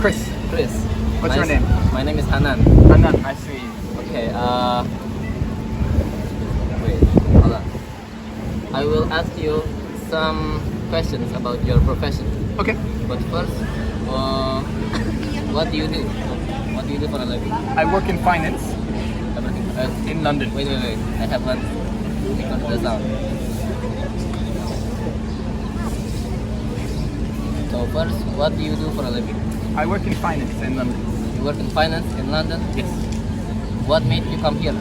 Chris. Chris. What's your name? My name is Hanan. Hanan, nice to meet you. Okay, wait, hold on. I will ask you some questions about your profession. Okay. But first, what do you do? What do you do for a living? I work in finance Everything. in London. Wait. I have one. Record the sound. So first, what do you do for a living? I work in finance in London. You work in finance in London. Yes. What made you come here?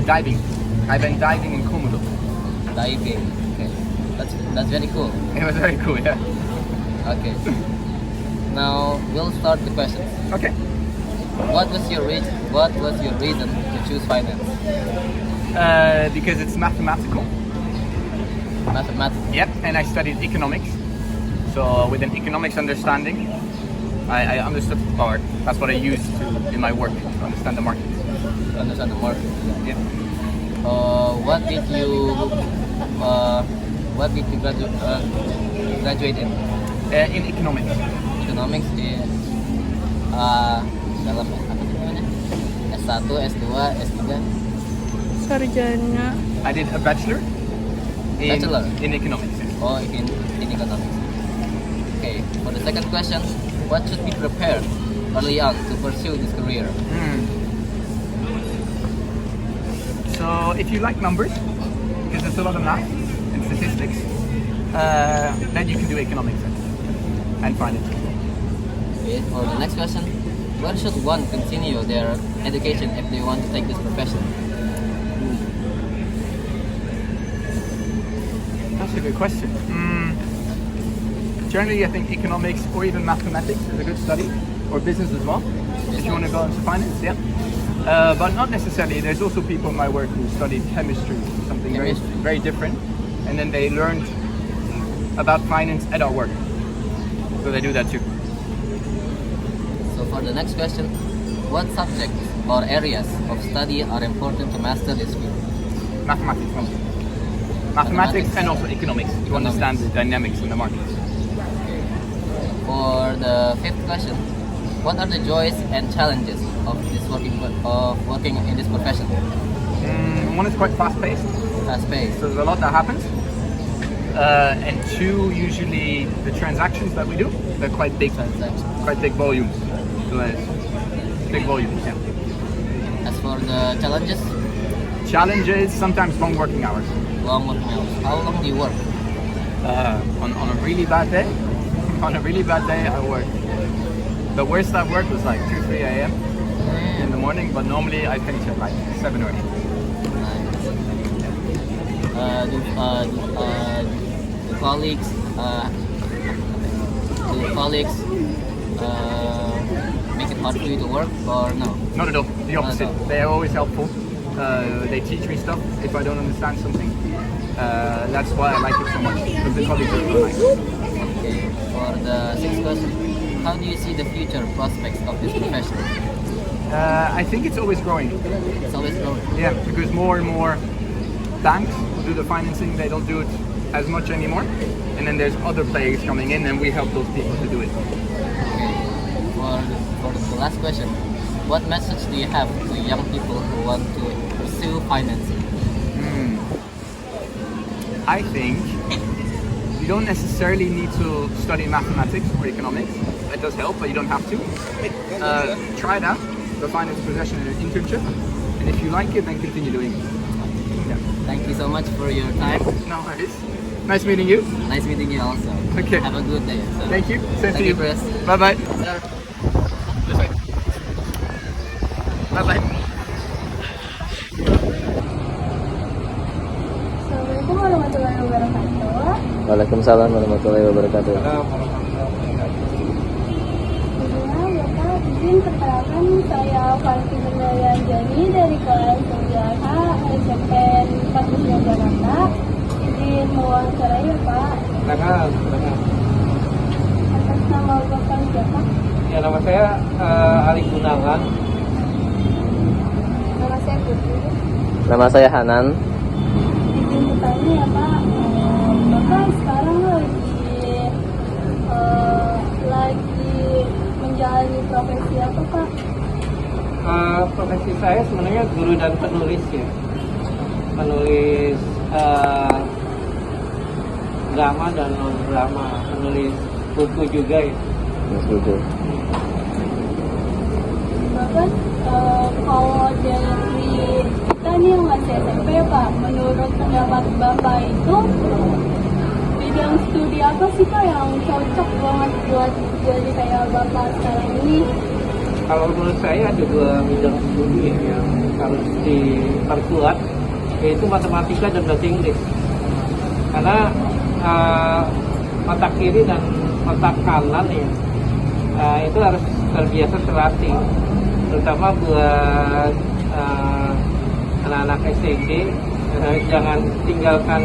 Diving. I've been diving in Komodo. Diving. Okay, that's very cool. It was very cool, yeah. Okay. Now we'll start the questions. Okay. What was your reason to choose finance? Because it's mathematical. Mathematics. Yep. And I studied economics. So with an economics understanding, I understood, or that's what I use in my work to understand the market. To understand the market. Yeah. What did you graduate in? In economics. Economics is dalam apa namanya? S1, S2, S3. Sarjana. I did a bachelor in economics. Oh, in economics. Okay. For the second question, what should be prepared early on to pursue this career? So if you like numbers, because there's a lot of math and statistics, then you can do economics and finance. Okay. For the next question, where should one continue their education if they want to take this profession? That's a good question. Generally, I think economics or even mathematics is a good study, or business as well, if you want to go into finance, yeah. But not necessarily. There's also people in my work who studied chemistry, something very different, and then they learned about finance at our work. So they do that too. So for the next question, what subjects or areas of study are important to master this field? Mathematics mostly. Mathematics and also economics to understand the dynamics in the market. For the fifth question, what are the joys and challenges of working in this profession? One is quite fast-paced, Fast-paced. so there's a lot that happens. And two, usually the transactions that we do, they're quite big volumes. So big volumes, yeah. As for the Challenges, sometimes long working hours. long working hours. How long do you work? On a really bad day, I work. The worst I've worked was like 2-3 a.m. in the morning, but normally I finish at like 7 or 8. Do colleagues make it hard for you to work or no? Not at all. The opposite. They're always helpful. They teach me stuff if I don't understand something. That's why I like it so much. Because the colleagues are so nice. Okay. For the sixth question, how do you see the future prospects of this profession? I think it's always growing. It's always growing. Yeah, because more and more banks do the financing. They don't do it as much anymore. And then there's other players coming in, and we help those people to do it. Okay. For the last question, what message do you have to young people who want to pursue financing? I think you don't necessarily need to study mathematics or economics. It does help, but you don't have to. Try it out, the finance profession in an internship, and if you like it, then continue doing it. Yeah. Thank you so much for your time. No worries. Nice meeting you. Nice meeting you also. Okay. Have a good day. So, Thank you. Same to Thank you. you, Chris. Bye bye. Sir. This way. Bye bye. Assalamualaikum warahmatullahi wabarakatuh. Waalaikumsalam warahmatullahi wabarakatuh. Sebelumnya Bapak izin perkenalkan, saya Valentina Jani dari kelas 9H SMP 49 Jakarta. Izin mewawancarai ya Pak. Silakan. Atas nama Bapak siapa? Ya, nama saya Ali Gunawan. Nama saya Putri. Nama saya Hanan. Izin bertanya ya Pak, Bapak sekarang lagi profesi apa Pak? Profesi saya sebenarnya guru dan penulis ya. Penulis drama dan non drama, penulis buku juga ya. Bapak, kalau dari kita nih yang masih SMP Pak, menurut pendapat Bapak itu bidang studi apa sih Pak yang cocok banget buat jadi kayak Bapak sekarang ini? Kalau menurut saya ada dua bidang studi ya, yang harus diperkuat, yaitu matematika dan bahasa Inggris. Karena otak kiri dan otak kanan ya, itu harus terbiasa terlatih, terutama buat anak-anak SD. Jangan tinggalkan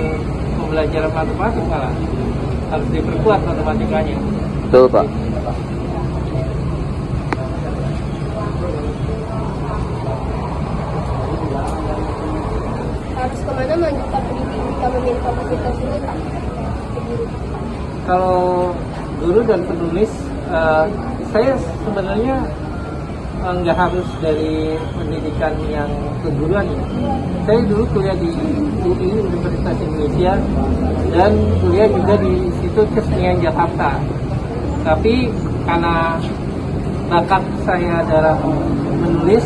pembelajaran matematik, malah harus diperkuat matematikanya. Betul Pak. Harus kemana melanjutkan pendidikan jika memilih kapasitas ini Pak? Kalau guru dan penulis, saya sebenarnya nggak harus dari pendidikan yang keguruan ya. Saya dulu kuliah di UI Universitas Indonesia dan kuliah juga di Institut Kesenian Jakarta. Tapi karena bakat saya adalah menulis,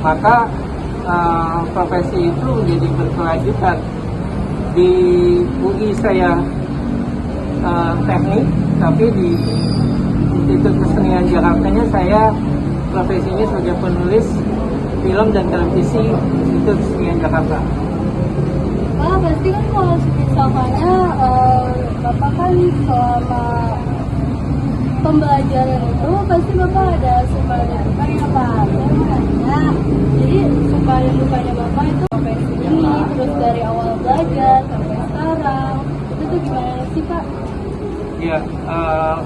maka profesi itu menjadi berkelanjutan. Di UI saya teknik, tapi di Institut Kesenian Jakartanya saya profesinya sebagai penulis film dan televisi Institut Kesenian Jakarta. Pak, pasti kan kalau misalkannya Bapak kan selama pembelajaran itu pasti Bapak ada suka dan dukanya Pak. Jadi suka dan dukanya Bapak itu profesi ini, terus dari awal belajar sampai sekarang, itu tuh gimana sih Pak? Ya,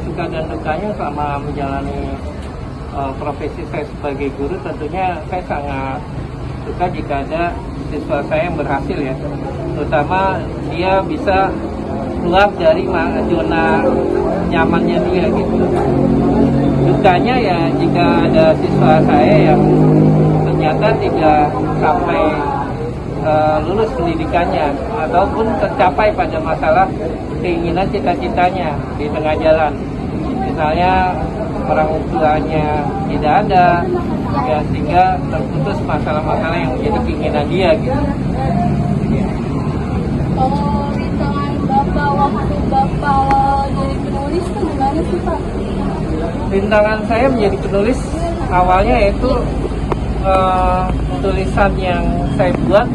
suka dan dukanya selama menjalani profesi saya sebagai guru, tentunya saya sangat suka jika ada siswa saya yang berhasil ya, terutama dia bisa keluar dari zona nyamannya dia gitu. Dukanya ya jika ada siswa saya yang ternyata tidak sampai lulus pendidikannya ataupun tercapai pada masalah keinginan cita-citanya di tengah jalan. Misalnya orang tuanya tidak ada, ya sehingga terputus masalah-masalah yang menjadi keinginan dia gitu. Kalau rintangan Bapak waktu Bapak jadi penulis itu gimana sih Pak? Rintangan saya menjadi penulis awalnya yaitu tulisan yang saya buat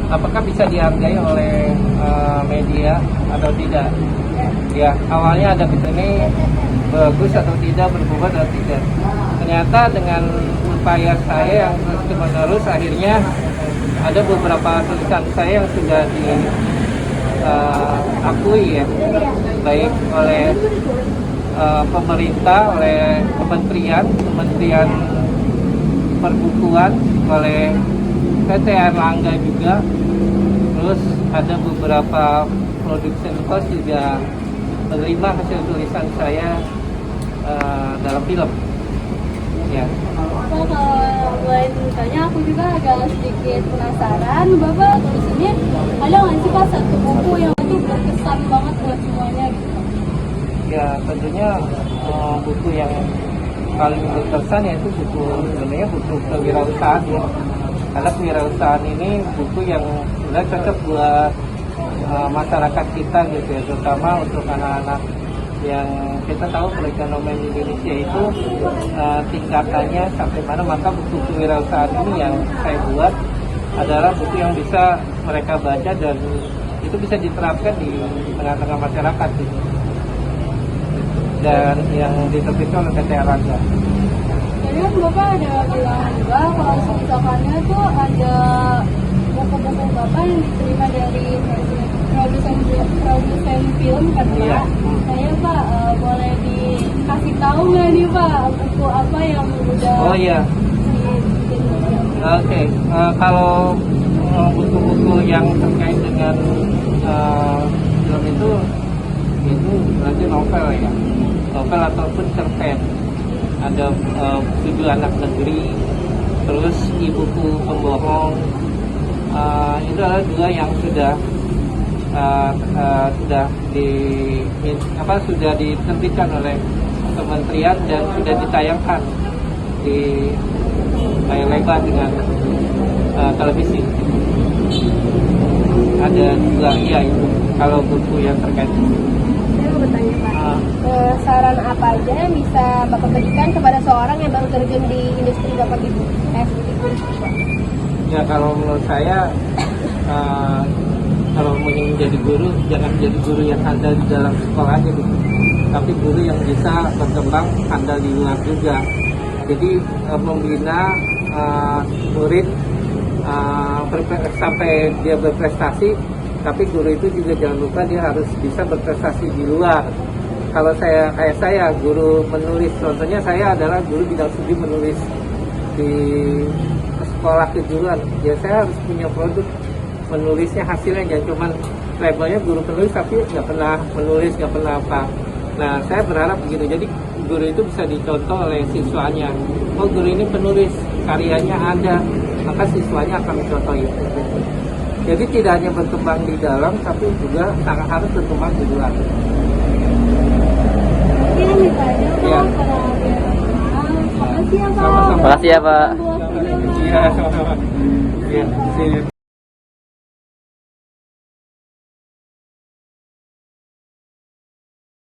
apakah bisa dihargai oleh media atau tidak. Ya, awalnya ada ini bagus atau tidak, berbobot atau tidak. Ternyata dengan upaya saya yang terus-menerus, akhirnya ada beberapa tulisan saya yang sudah diakui ya, baik oleh pemerintah, oleh kementerian perbukuan, oleh PT Erlangga juga. Terus ada beberapa production house juga menerima hasil tulisan saya dalam film. Ya. Kalau boleh ditanya, aku juga agak sedikit penasaran. Bapak tulisannya ada nggak sih Pak satu buku yang itu berkesan banget buat semuanya gitu? Ya, tentunya buku yang paling berkesan yaitu buku sebenarnya buku kewirausahaan ya. Karena kewirausahaan ini buku yang sudah cocok buat masyarakat kita gitu ya, terutama untuk anak-anak yang kita tahu perekonomian Indonesia itu tingkatannya sampai mana, maka buku kewirausahaan ini yang saya buat adalah buku yang bisa mereka baca dan itu bisa diterapkan di tengah-tengah masyarakat gitu. Dan yang diterbitkan oleh PT Erlangga. Jadi kan Bapak ada bilang juga kalau misalkannya tuh ada buku-buku Bapak yang diterima dari produsen film kan Pak? Iya. Saya Pak boleh dikasih tahu nggak nih Pak buku apa yang udah Oh iya. Oke, kalau buku-buku yang terkait dengan film itu berarti novel ya, novel ataupun cerpen. ada 7 anak negeri, terus ibuku pembohong. Itu adalah 2 yang sudah sudah diterbitkan oleh kementerian dan sudah ditayangkan di layar lebar dengan televisi. Ada 2 iya itu kalau buku yang terkait. Saya mau bertanya Pak, saran apa aja yang bisa Bapak berikan kepada seorang yang baru terjun di industri Bapak Ibu? Ya kalau menurut saya kalau mau menjadi guru, jangan menjadi guru yang handal di dalam sekolah aja gitu, tapi guru yang bisa berkembang handal di luar juga. Jadi membina murid sampai dia berprestasi, tapi guru itu juga jangan lupa dia harus bisa berprestasi di luar. Kalau kayak saya guru menulis, contohnya saya adalah guru bidang studi menulis di sekolah kejuruan, ya saya harus punya produk menulisnya, hasilnya jangan cuma labelnya guru penulis tapi nggak pernah menulis, nggak pernah apa. Nah saya berharap begitu, jadi guru itu bisa dicontoh oleh siswanya. Oh guru ini penulis, karyanya ada, maka siswanya akan mencontoh itu. Jadi tidak hanya berkembang di dalam, tapi juga sangat harus berkembang di luar. Iya. Makasih ya Pak. Makasih ya Pak. Iya, sama-sama. Iya,